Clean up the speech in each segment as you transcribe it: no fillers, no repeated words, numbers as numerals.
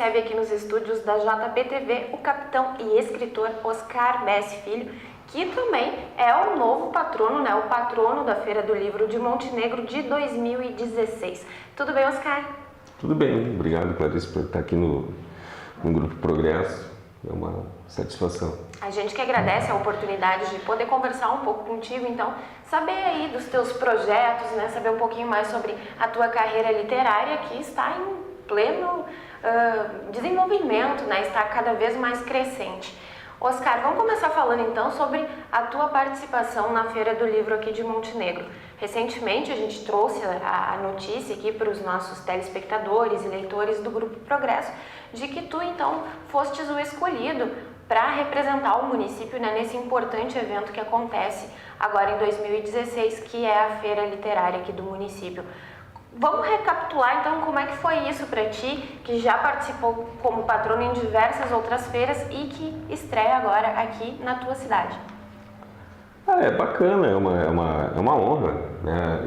recebe aqui nos estúdios da JBTV o capitão e escritor Oscar Besse Filho, que também é o novo patrono, né? O patrono da Feira do Livro de Montenegro de 2016. Tudo bem, Oscar? Tudo bem, obrigado, Clarice, por estar aqui no Grupo Progresso. É uma satisfação. A gente que agradece a oportunidade de poder conversar um pouco contigo, então, saber aí dos teus projetos, né? Saber um pouquinho mais sobre a tua carreira literária, que está em pleno desenvolvimento, né? Está cada vez mais crescente. Oscar, vamos começar falando então sobre a tua participação na Feira do Livro aqui de Montenegro. Recentemente a gente trouxe a notícia aqui para os nossos telespectadores e leitores do Grupo Progresso de que tu então fostes o escolhido para representar o município, né, nesse importante evento que acontece agora em 2016, que é a Feira Literária aqui do município. Vamos recapitular então como é que foi isso para ti, que já participou como patrono em diversas outras feiras e que estreia agora aqui na tua cidade. É bacana, é uma honra, né?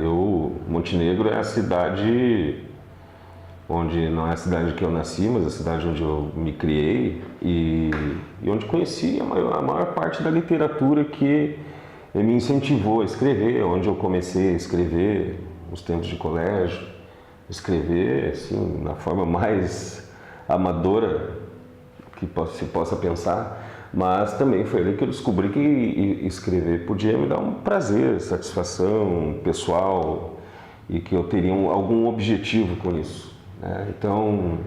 Montenegro é a cidade onde, não é a cidade que eu nasci, mas a cidade onde eu me criei e onde conheci a maior parte da literatura que me incentivou a escrever, onde eu comecei a escrever nos tempos de colégio, escrever assim, na forma mais amadora que se possa pensar, mas também foi ali que eu descobri que escrever podia me dar um prazer, satisfação pessoal e que eu teria algum objetivo com isso, né? Então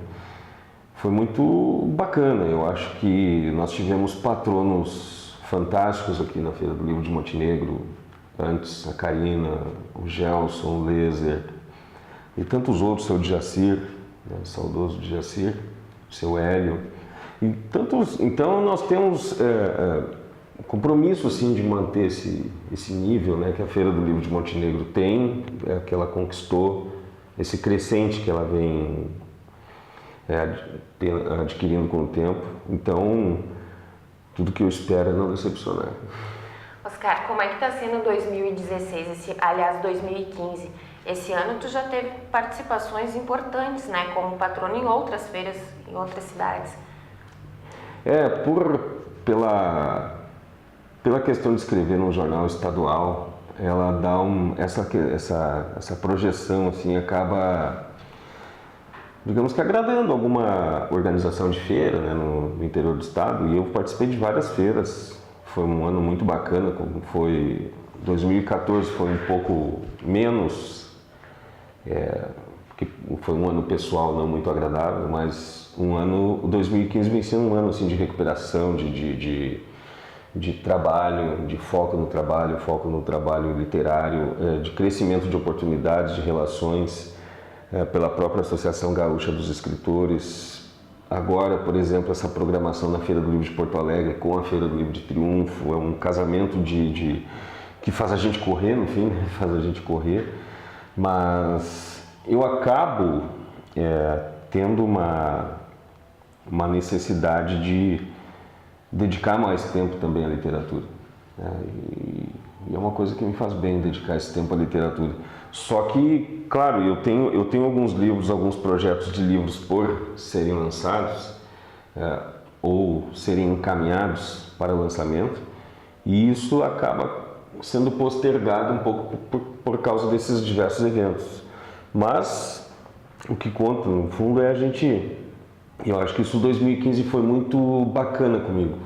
foi muito bacana. Eu acho que nós tivemos patronos fantásticos aqui na Feira do Livro de Montenegro, antes a Karina, o Gelson, o Lezer e tantos outros, o seu Djacir, né, o saudoso Djacir, o seu Hélio. E tantos, então nós temos compromisso assim, de manter esse nível, né, que a Feira do Livro de Montenegro tem, que ela conquistou, esse crescente que ela vem adquirindo com o tempo. Então, tudo que eu espero é não decepcionar. Oscar, como é que está sendo 2016, aliás 2015? Esse ano tu já teve participações importantes, né, como patrono em outras feiras, em outras cidades. Pela questão de escrever num jornal estadual, ela dá essa projeção, assim, acaba, digamos que agradando alguma organização de feira, né, no interior do estado, e eu participei de várias feiras. Foi um ano muito bacana, como foi 2014, foi um pouco menos, porque foi um ano pessoal não muito agradável, mas 2015 vem sendo um ano assim, de recuperação, de trabalho, de foco no trabalho literário, de crescimento de oportunidades, de relações pela própria Associação Gaúcha dos Escritores. Agora, por exemplo, essa programação na Feira do Livro de Porto Alegre com a Feira do Livro de Triunfo é um casamento que faz a gente correr, no fim, né? Faz a gente correr, mas eu acabo tendo uma necessidade de dedicar mais tempo também à literatura, né? E é uma coisa que me faz bem dedicar esse tempo à literatura. Só que, claro, eu tenho alguns livros, alguns projetos de livros por serem lançados ou serem encaminhados para lançamento, e isso acaba sendo postergado um pouco por causa desses diversos eventos. Mas o que conta, no fundo, é eu acho que isso 2015 foi muito bacana comigo,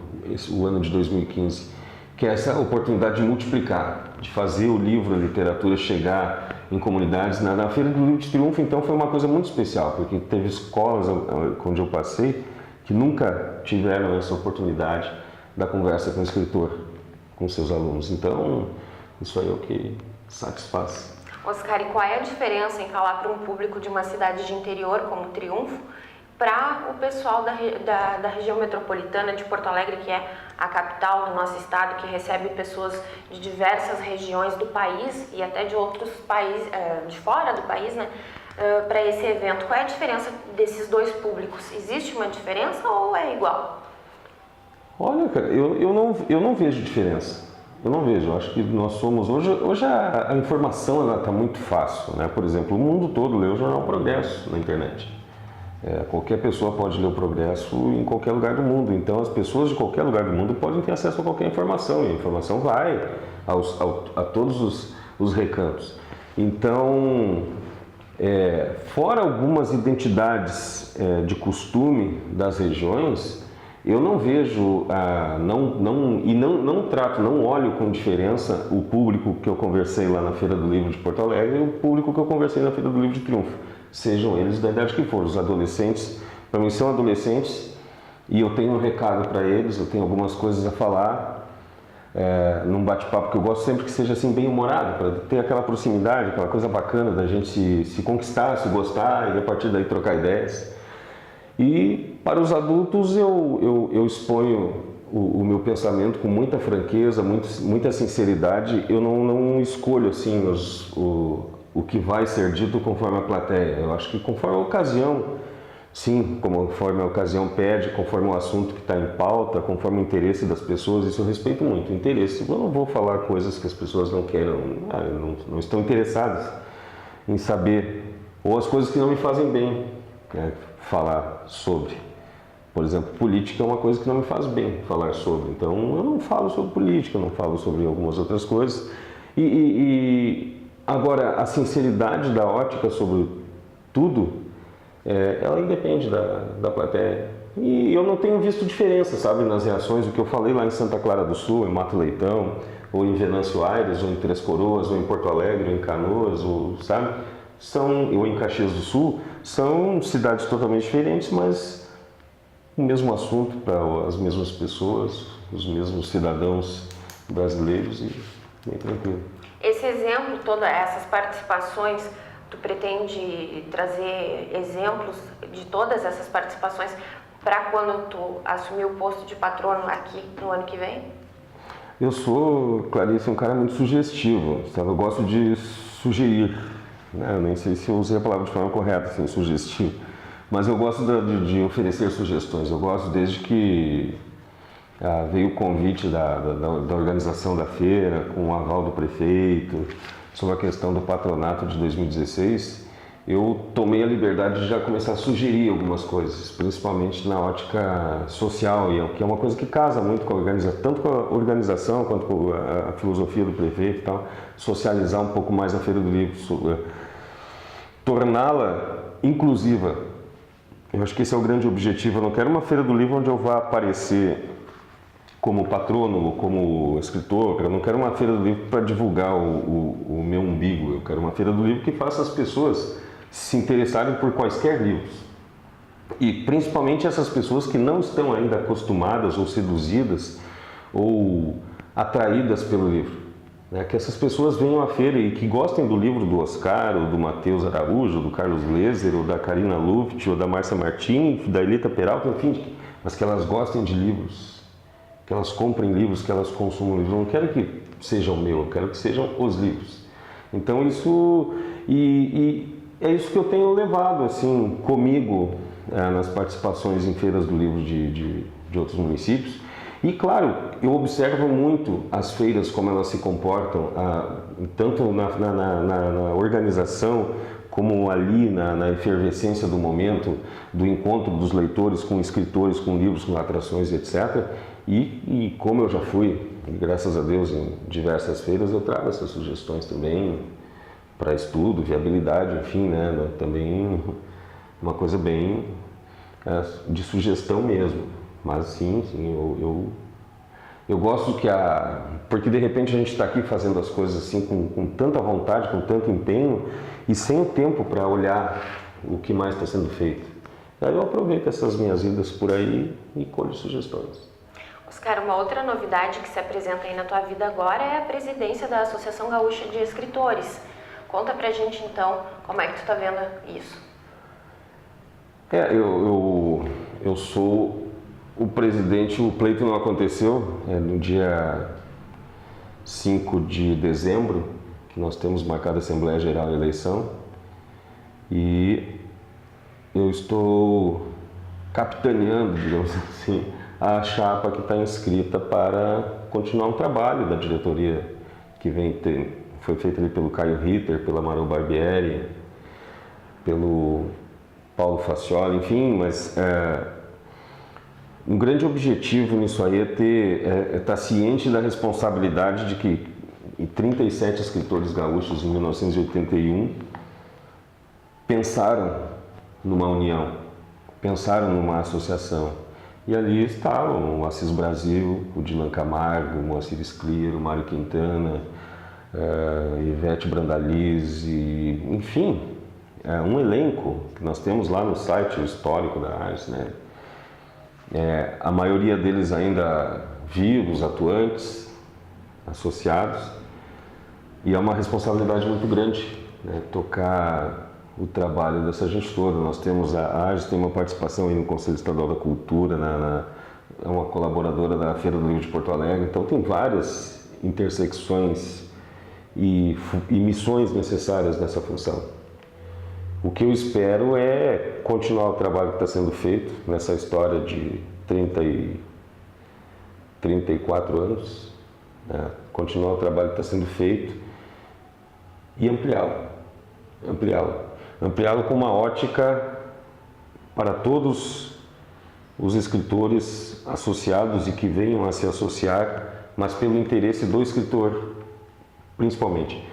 o ano de 2015, que é essa oportunidade de multiplicar, de fazer o livro, a literatura chegar em comunidades. Na Feira do Livro de Triunfo, então, foi uma coisa muito especial, porque teve escolas onde eu passei que nunca tiveram essa oportunidade da conversa com o escritor, com seus alunos. Então, isso aí é o que satisfaz. Oscar, e qual é a diferença em falar para um público de uma cidade de interior como Triunfo para o pessoal da região metropolitana de Porto Alegre, que é a capital do nosso estado, que recebe pessoas de diversas regiões do país e até de outros países, de fora do país, né, para esse evento? Qual é a diferença desses dois públicos? Existe uma diferença ou é igual? Olha, cara, eu não vejo diferença. Eu não vejo. Eu acho que nós somos... Hoje a informação está muito fácil, né? Por exemplo, o mundo todo lê o Jornal Progresso na internet. Qualquer pessoa pode ler o Progresso em qualquer lugar do mundo. Então, as pessoas de qualquer lugar do mundo podem ter acesso a qualquer informação. E a informação vai a todos os recantos. Então, fora algumas identidades de costume das regiões, eu não vejo, não olho com diferença o público que eu conversei lá na Feira do Livro de Porto Alegre e o público que eu conversei na Feira do Livro de Triunfo. Sejam eles da idade que for, os adolescentes, para mim são adolescentes e eu tenho um recado para eles, eu tenho algumas coisas a falar num bate-papo que eu gosto sempre que seja assim bem humorado, para ter aquela proximidade, aquela coisa bacana da gente se conquistar, se gostar e a partir daí trocar ideias. E para os adultos eu exponho o meu pensamento com muita franqueza, muita sinceridade. Eu não escolho assim o que vai ser dito conforme a plateia. Eu acho que conforme a ocasião, sim, conforme a ocasião pede, conforme o assunto que está em pauta, conforme o interesse das pessoas, isso eu respeito muito. O interesse, eu não vou falar coisas que as pessoas não queiram, não estão interessadas em saber, ou as coisas que não me fazem bem falar sobre. Por exemplo, política é uma coisa que não me faz bem falar sobre. Então, eu não falo sobre política, eu não falo sobre algumas outras coisas. Agora, a sinceridade da ótica sobre tudo, ela independe da plateia. E eu não tenho visto diferença, sabe, nas reações. O que eu falei lá em Santa Clara do Sul, em Mato Leitão, ou em Venâncio Aires, ou em Três Coroas, ou em Porto Alegre, ou em Canoas, ou em Caxias do Sul, são cidades totalmente diferentes, mas o mesmo assunto para as mesmas pessoas, os mesmos cidadãos brasileiros e bem tranquilo. Esse exemplo, todas essas participações, tu pretende trazer exemplos de todas essas participações para quando tu assumir o posto de patrono aqui no ano que vem? Eu sou, Clarice, um cara muito sugestivo, sabe? Eu gosto de sugerir, né? Eu nem sei se eu usei a palavra de forma correta, assim, sugestivo, mas eu gosto de oferecer sugestões. Eu gosto desde que veio o convite da organização da feira, com o aval do prefeito, sobre a questão do patronato de 2016, eu tomei a liberdade de já começar a sugerir algumas coisas, principalmente na ótica social, que é uma coisa que casa muito com a organização, tanto com a organização quanto com a filosofia do prefeito e tal, socializar um pouco mais a Feira do Livro, torná-la inclusiva. Eu acho que esse é o grande objetivo. Eu não quero uma Feira do Livro onde eu vá aparecer como patrono, como escritor. Eu não quero uma Feira do Livro para divulgar o meu umbigo. Eu quero uma Feira do Livro que faça as pessoas se interessarem por quaisquer livros. E principalmente essas pessoas que não estão ainda acostumadas ou seduzidas ou atraídas pelo livro. Que essas pessoas venham à feira e que gostem do livro do Oscar, ou do Matheus Araújo, ou do Carlos Gleiser, ou da Karina Luft, ou da Márcia Martins, da Elita Peralta, enfim, mas que elas gostem de livros, que elas comprem livros, que elas consumam livros. Eu não quero que sejam meu, eu quero que sejam os livros. Então isso, é isso que eu tenho levado assim comigo nas participações em feiras do livro de outros municípios. E claro, eu observo muito as feiras, como elas se comportam, tanto na organização, como ali na efervescência do momento, do encontro dos leitores com escritores, com livros, com atrações, etc. E como eu já fui, graças a Deus, em diversas feiras, eu trago essas sugestões também para estudo, viabilidade, enfim, né? Também uma coisa bem de sugestão mesmo. Mas sim, eu gosto porque de repente a gente está aqui fazendo as coisas assim com tanta vontade, com tanto empenho e sem o tempo para olhar o que mais está sendo feito. Aí eu aproveito essas minhas idas por aí e colho sugestões. Oscar, uma outra novidade que se apresenta aí na tua vida agora é a presidência da Associação Gaúcha de Escritores. Conta pra gente então como é que tu está vendo isso. Eu sou o presidente. O pleito não aconteceu, no dia 5 de dezembro, que nós temos marcado a Assembleia Geral e eleição, e eu estou capitaneando, digamos assim, a chapa que está inscrita para continuar um trabalho da diretoria que foi feito ali pelo Caio Ritter, pela Maru Barbieri, pelo Paulo Facioli, enfim, mas um grande objetivo nisso aí é estar ciente da responsabilidade de que 37 escritores gaúchos em 1981 pensaram numa união, pensaram numa associação. E ali estavam o Assis Brasil, o Dilan Camargo, o Moacir Sclier, o Mário Quintana, Ivete Brandalize, enfim, um elenco que nós temos lá no site histórico da Ars, né? A maioria deles ainda vivos, atuantes, associados, e é uma responsabilidade muito grande, né, tocar o trabalho dessa gente toda. Nós temos a Ars, tem uma participação aí no Conselho Estadual da Cultura, é uma colaboradora da Feira do Livro de Porto Alegre, então tem várias intersecções e missões necessárias nessa função. O que eu espero é continuar o trabalho que está sendo feito nessa história de 34 anos, né? Continuar o trabalho que está sendo feito e ampliá-lo com uma ótica para todos os escritores associados e que venham a se associar, mas pelo interesse do escritor, principalmente.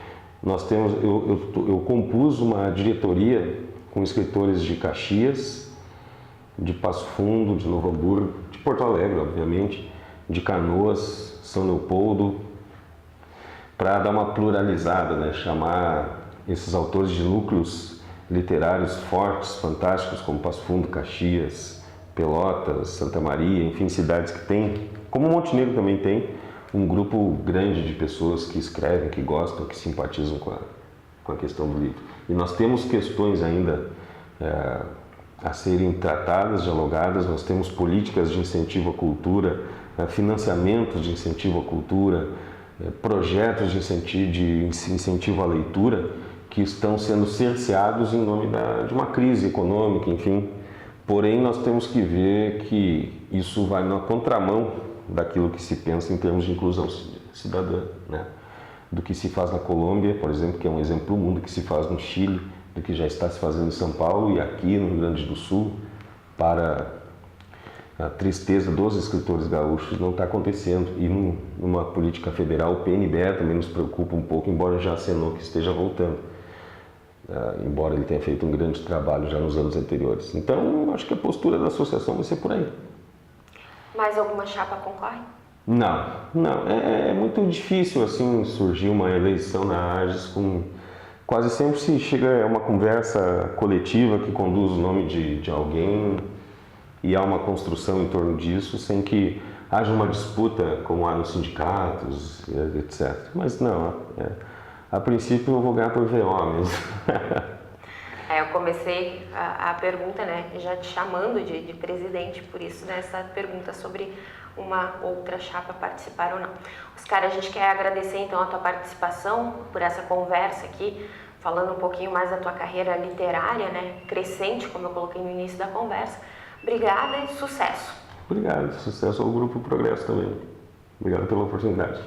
Eu compus uma diretoria com escritores de Caxias, de Passo Fundo, de Novo Hamburgo, de Porto Alegre, obviamente, de Canoas, São Leopoldo, para dar uma pluralizada, né? Chamar esses autores de núcleos literários fortes, fantásticos, como Passo Fundo, Caxias, Pelotas, Santa Maria, enfim, cidades que tem, como Montenegro também tem, um grupo grande de pessoas que escrevem, que gostam, que simpatizam com a questão do livro. E nós temos questões ainda a serem tratadas, dialogadas, nós temos políticas de incentivo à cultura, financiamentos de incentivo à cultura, projetos de incentivo à leitura que estão sendo cerceados em nome de uma crise econômica, enfim. Porém, nós temos que ver que isso vai na contramão daquilo que se pensa em termos de inclusão cidadã, né? Do que se faz na Colômbia, por exemplo, que é um exemplo do mundo, que se faz no Chile, do que já está se fazendo em São Paulo e aqui no Rio Grande do Sul, para a tristeza dos escritores gaúchos, não está acontecendo. E numa política federal, o PNBE também nos preocupa um pouco, embora já acenou que esteja voltando. Embora ele tenha feito um grande trabalho já nos anos anteriores. Então, acho que a postura da associação vai ser por aí. Mais alguma chapa concorre? Não. É muito difícil assim surgir uma eleição na Arges com... Quase sempre se chega a uma conversa coletiva que conduz o nome de alguém e há uma construção em torno disso sem que haja uma disputa como há nos sindicatos, etc. Mas não, a princípio eu vou ganhar por VO mesmo. Eu comecei a pergunta, né, já te chamando de presidente, por isso, né, essa pergunta sobre uma outra chapa participar ou não. Oscar, a gente quer agradecer então a tua participação, por essa conversa aqui, falando um pouquinho mais da tua carreira literária, né, crescente, como eu coloquei no início da conversa. Obrigada e sucesso. Obrigado, sucesso ao Grupo Progresso também. Obrigado pela oportunidade.